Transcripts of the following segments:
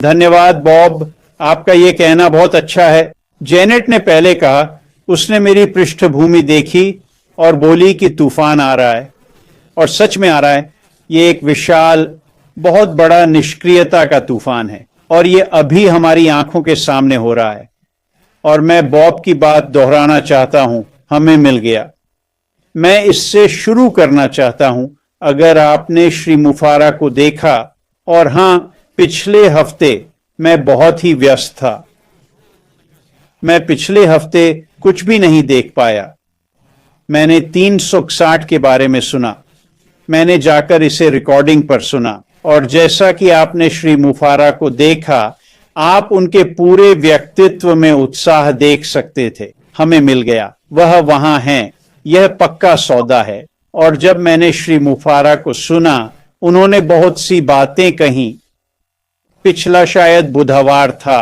धन्यवाद बॉब, आपका ये कहना बहुत अच्छा है। जेनेट ने पहले कहा, उसने मेरी पृष्ठभूमि देखी और बोली कि तूफान आ रहा है, और सच में आ रहा है। ये एक विशाल, बहुत बड़ा निष्क्रियता का तूफान है और ये अभी हमारी आंखों के सामने हो रहा है। और मैं बॉब की बात दोहराना चाहता हूं, हमें मिल गया। मैं इससे शुरू करना चाहता हूं। अगर आपने श्री मुफारा को देखा, और हां, पिछले हफ्ते मैं बहुत ही व्यस्त था, मैं पिछले हफ्ते कुछ भी नहीं देख पाया। मैंने 360 के बारे में सुना, मैंने जाकर इसे रिकॉर्डिंग पर सुना, और जैसा कि आपने श्री मुफारा को देखा, आप उनके पूरे व्यक्तित्व में उत्साह देख सकते थे। हमें मिल गया, वह वहां हैं, यह पक्का सौदा है। और जब मैंने श्री मुफारा को सुना, उन्होंने बहुत सी बातें कही। पिछला शायद बुधवार था,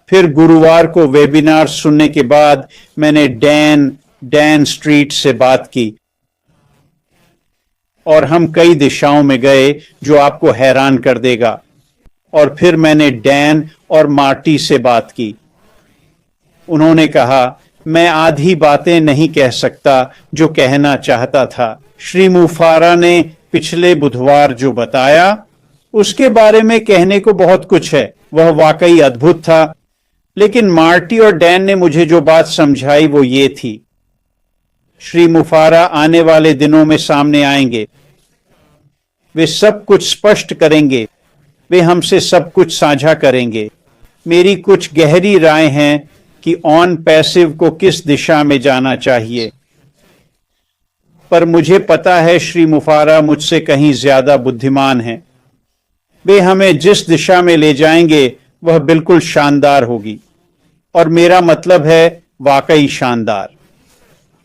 फिर गुरुवार को वेबिनार सुनने के बाद मैंने डैन स्ट्रीट से बात की, और हम कई दिशाओं में गए जो आपको हैरान कर देगा। और फिर मैंने डैन और मार्टी से बात की। उन्होंने कहा, मैं आधी बातें नहीं कह सकता जो कहना चाहता था। श्री मुफारा ने पिछले बुधवार जो बताया, उसके बारे में कहने को बहुत कुछ है, वह वाकई अद्भुत था। लेकिन मार्टी और डैन ने मुझे जो बात समझाई वो ये थी, श्री मुफारा आने वाले दिनों में सामने आएंगे, वे सब कुछ स्पष्ट करेंगे, वे हमसे सब कुछ साझा करेंगे। मेरी कुछ गहरी राय हैं कि ऑन पैसिव को किस दिशा में जाना चाहिए, पर मुझे पता है श्री मुफारा मुझसे कहीं ज्यादा बुद्धिमान हैं। वे हमें जिस दिशा में ले जाएंगे वह बिल्कुल शानदार होगी, और मेरा मतलब है वाकई शानदार।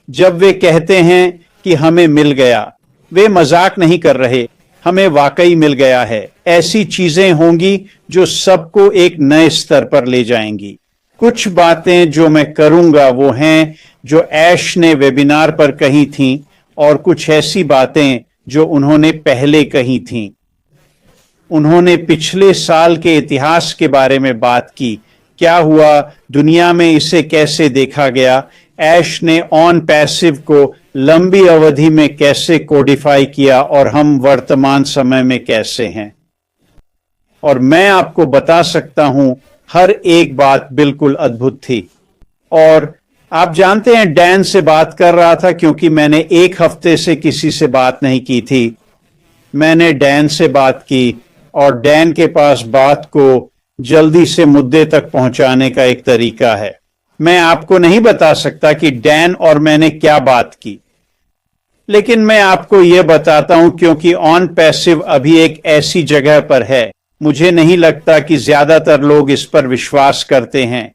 जब वे कहते हैं कि हमें मिल गया, वे मजाक नहीं कर रहे, हमें वाकई मिल गया है। ऐसी चीजें होंगी जो सबको एक नए स्तर पर ले जाएंगी। कुछ बातें जो मैं करूंगा वो हैं जो ऐश ने वेबिनार पर कही थीं, और कुछ ऐसी बातें जो उन्होंने पहले कही थीं। उन्होंने पिछले साल के इतिहास के बारे में बात की, क्या हुआ, दुनिया में इसे कैसे देखा गया, ऐश ने ऑन पैसिव को लंबी अवधि में कैसे कोडिफाई किया, और हम वर्तमान समय में कैसे हैं। और मैं आपको बता सकता हूं, हर एक बात बिल्कुल अद्भुत थी। और आप जानते हैं, डैन से बात कर रहा था क्योंकि मैंने एक हफ्ते से किसी से बात नहीं की थी। मैंने डैन से बात की, और डैन के पास बात को जल्दी से मुद्दे तक पहुंचाने का एक तरीका है। मैं आपको नहीं बता सकता कि डैन और मैंने क्या बात की, लेकिन मैं आपको यह बताता हूं क्योंकि ऑन पैसिव अभी एक ऐसी जगह पर है, मुझे नहीं लगता कि ज्यादातर लोग इस पर विश्वास करते हैं।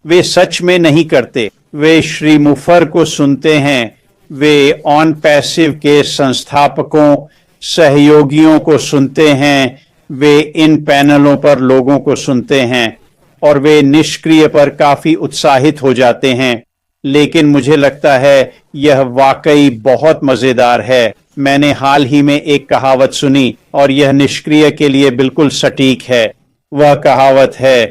वे सच में नहीं करते। वे श्री मुफर को सुनते हैं, वे ऑन पैसिव के संस्थापकों, सहयोगियों को सुनते हैं, वे इन पैनलों पर लोगों को सुनते हैं, और वे निष्क्रिय पर काफी उत्साहित हो जाते हैं। लेकिन मुझे लगता है यह वाकई बहुत मजेदार है। मैंने हाल ही में एक कहावत सुनी, और यह निष्क्रिय के लिए बिल्कुल सटीक है। वह कहावत है,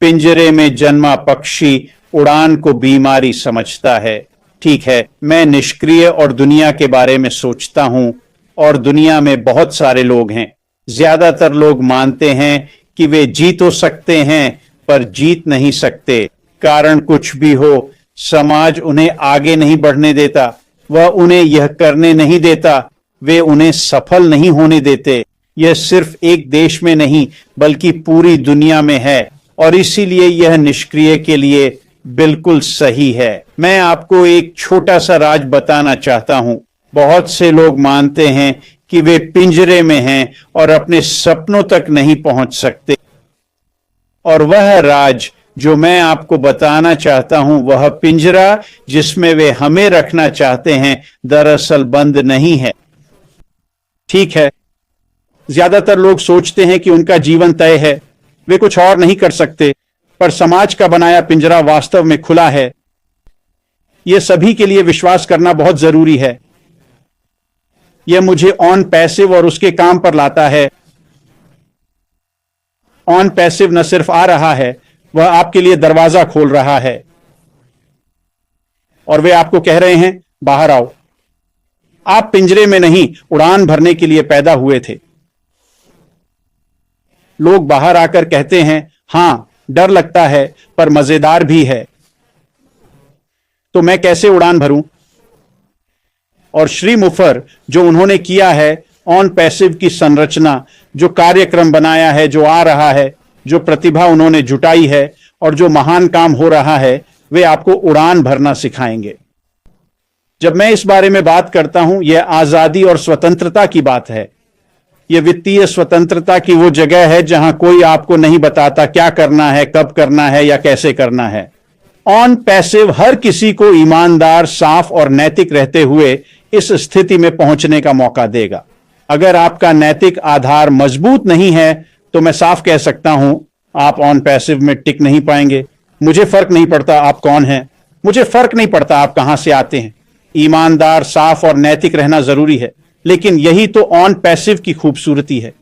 पिंजरे में जन्मा पक्षी उड़ान को बीमारी समझता है। ठीक है, मैं निष्क्रिय और दुनिया के बारे में सोचता हूं, और दुनिया में बहुत सारे लोग हैं। ज्यादातर लोग मानते हैं कि वे जीत तो सकते हैं, पर जीत नहीं सकते। कारण कुछ भी हो, समाज उन्हें आगे नहीं बढ़ने देता, वह उन्हें यह करने नहीं देता, वे उन्हें सफल नहीं होने देते। यह सिर्फ एक देश में नहीं बल्कि पूरी दुनिया में है, और इसीलिए यह निष्क्रिय के लिए बिल्कुल सही है। मैं आपको एक छोटा सा राज बताना चाहता हूं। बहुत से लोग मानते हैं कि वे पिंजरे में हैं और अपने सपनों तक नहीं पहुंच सकते, और वह राज जो मैं आपको बताना चाहता हूं, वह पिंजरा जिसमें वे हमें रखना चाहते हैं, दरअसल बंद नहीं है। ठीक है, ज्यादातर लोग सोचते हैं कि उनका जीवन तय है, वे कुछ और नहीं कर सकते, पर समाज का बनाया पिंजरा वास्तव में खुला है। यह सभी के लिए विश्वास करना बहुत जरूरी है। यह मुझे ऑन पैसिव और उसके काम पर लाता है। ऑन पैसिव न सिर्फ आ रहा है, वह आपके लिए दरवाजा खोल रहा है और वे आपको कह रहे हैं बाहर आओ। आप पिंजरे में नहीं, उड़ान भरने के लिए पैदा हुए थे। लोग बाहर आकर कहते हैं हां, डर लगता है पर मजेदार भी है, तो मैं कैसे उड़ान भरूं? और श्री मुफर जो उन्होंने किया है, ऑन पैसिव की संरचना, जो कार्यक्रम बनाया है, जो आ रहा है, जो प्रतिभा उन्होंने जुटाई है और जो महान काम हो रहा है, वे आपको उड़ान भरना सिखाएंगे। जब मैं इस बारे में बात करता हूं, यह आजादी और स्वतंत्रता की बात है। यह वित्तीय स्वतंत्रता की वो जगह है जहां कोई आपको नहीं बताता क्या करना है, कब करना है या कैसे करना है। ऑन पैसिव हर किसी को ईमानदार, साफ और नैतिक रहते हुए इस स्थिति में पहुंचने का मौका देगा। अगर आपका नैतिक आधार मजबूत नहीं है तो मैं साफ कह सकता हूं, आप ऑन पैसिव में टिक नहीं पाएंगे। मुझे फर्क नहीं पड़ता आप कौन हैं, मुझे फर्क नहीं पड़ता आप कहां से आते हैं। ईमानदार, साफ और नैतिक रहना जरूरी है, लेकिन यही तो ऑन पैसिव की खूबसूरती है।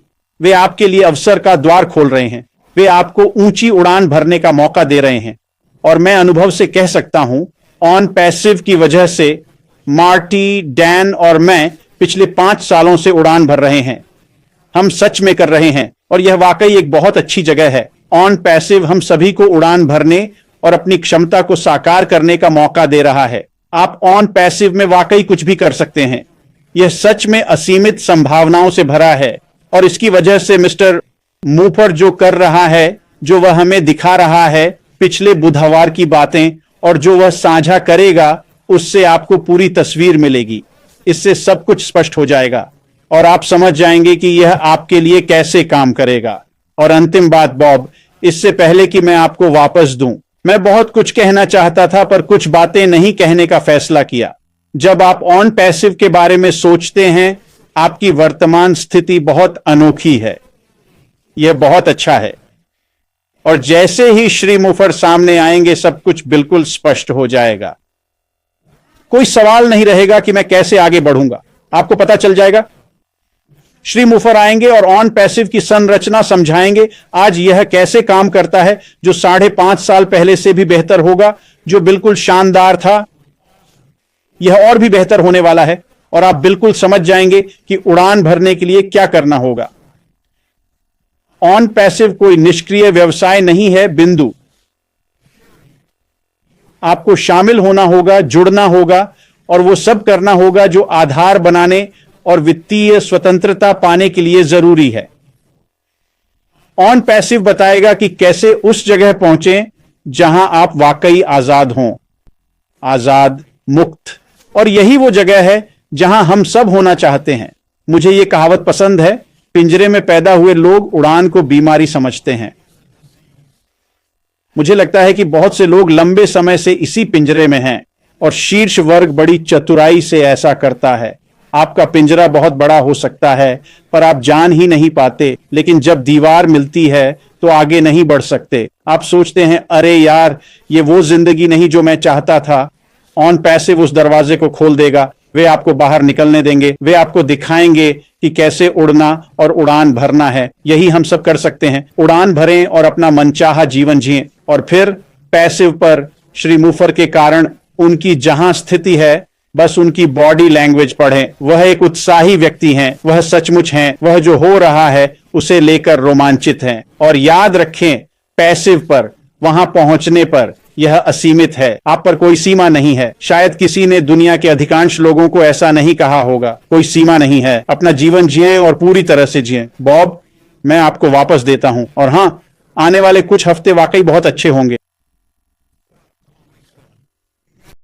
वे आपके लिए अवसर का द्वार खोल रहे हैं, वे आपको ऊंची उड़ान भरने का मौका दे रहे हैं। और मैं अनुभव से कह सकता हूं, ऑन पैसिव की वजह से मार्टी, डैन और मैं पिछले 5 सालों से उड़ान भर रहे हैं। हम सच में कर रहे हैं और यह वाकई एक बहुत अच्छी जगह है। ऑन पैसिव हम सभी को उड़ान भरने और अपनी क्षमता को साकार करने का मौका दे रहा है। आप ऑन पैसिव में वाकई कुछ भी कर सकते हैं। यह सच में असीमित संभावनाओं से भरा है और इसकी वजह से मिस्टर मूफर जो कर रहा है, जो वह हमें दिखा रहा है, पिछले बुधवार की बातें, और जो वह साझा करेगा, उससे आपको पूरी तस्वीर मिलेगी। इससे सब कुछ स्पष्ट हो जाएगा और आप समझ जाएंगे कि यह आपके लिए कैसे काम करेगा। और अंतिम बात बॉब, इससे पहले कि मैं आपको वापस दूं, मैं बहुत कुछ कहना चाहता था पर कुछ बातें नहीं कहने का फैसला किया। जब आप ऑन पैसिव के बारे में सोचते हैं, आपकी वर्तमान स्थिति बहुत अनोखी है। यह बहुत अच्छा है और जैसे ही श्री मुफर सामने आएंगे, सब कुछ बिल्कुल स्पष्ट हो जाएगा। कोई सवाल नहीं रहेगा कि मैं कैसे आगे बढ़ूंगा, आपको पता चल जाएगा। श्री मुफर आएंगे और ऑन पैसिव की संरचना समझाएंगे। आज यह कैसे काम करता है, जो 5.5 साल पहले से भी बेहतर होगा, जो बिल्कुल शानदार था, यह और भी बेहतर होने वाला है और आप बिल्कुल समझ जाएंगे कि उड़ान भरने के लिए क्या करना होगा। ऑन पैसिव कोई निष्क्रिय व्यवसाय नहीं है, बिंदु। आपको शामिल होना होगा, जुड़ना होगा और वो सब करना होगा जो आधार बनाने और वित्तीय स्वतंत्रता पाने के लिए जरूरी है। ऑन पैसिव बताएगा कि कैसे उस जगह पहुंचें जहां आप वाकई आजाद हों, आजाद, मुक्त। और यही वो जगह है जहां हम सब होना चाहते हैं। मुझे यह कहावत पसंद है, पिंजरे में पैदा हुए लोग उड़ान को बीमारी समझते हैं। मुझे लगता है कि बहुत से लोग लंबे समय से इसी पिंजरे में हैं और शीर्ष वर्ग बड़ी चतुराई से ऐसा करता है। आपका पिंजरा बहुत बड़ा हो सकता है पर आप जान ही नहीं पाते, लेकिन जब दीवार मिलती है तो आगे नहीं बढ़ सकते। आप सोचते हैं अरे यार, ये वो जिंदगी नहीं जो मैं चाहता था। ऑन पैसिव उस दरवाजे को खोल देगा, वे आपको बाहर निकलने देंगे, वे आपको दिखाएंगे कि कैसे उड़ना और उड़ान भरना है। यही हम सब कर सकते हैं, उड़ान भरें और अपना मनचाहा जीवन जिएं। और फिर पैसिव पर श्री मुफर के कारण उनकी जहां स्थिति है, बस उनकी बॉडी लैंग्वेज पढ़ें। वह एक उत्साही व्यक्ति हैं, वह सचमुच हैं, वह जो हो रहा है उसे लेकर रोमांचित हैं। और याद रखें, पैसिव पर, वहां पहुंचने पर यह असीमित है, आप पर कोई सीमा नहीं है। शायद किसी ने दुनिया के अधिकांश लोगों को ऐसा नहीं कहा होगा। कोई सीमा नहीं है, अपना जीवन जिएं और पूरी तरह से जिएं। बॉब, मैं आपको वापस देता हूं और हां, आने वाले कुछ हफ्ते वाकई बहुत अच्छे होंगे।